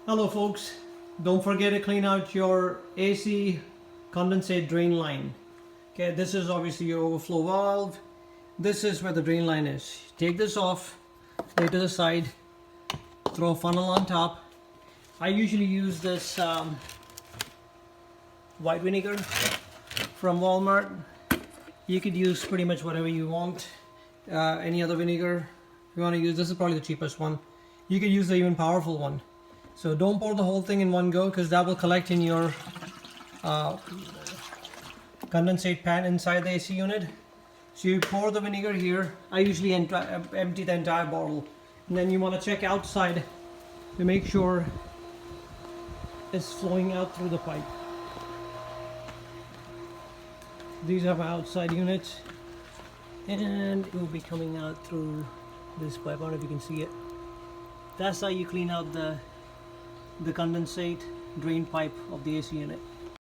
Hello folks, don't forget to clean out your AC condensate drain line. Okay, this is obviously your overflow valve. This is where the drain line is. Take this off, lay it to the side, throw a funnel on top. I usually use this white vinegar from Walmart. You could use pretty much whatever you want. Any other vinegar if you want to use. This is probably the cheapest one. You could use the even powerful one. So don't pour the whole thing in one go, because that will collect in your condensate pan inside the AC unit. So you pour the vinegar here. I usually empty the entire bottle, and then you want to check outside to make sure it's flowing out through the pipe. These are my outside units, and it will be coming out through this pipe. I don't know if you can see it. That's how you clean out the condensate drain pipe of the AC unit.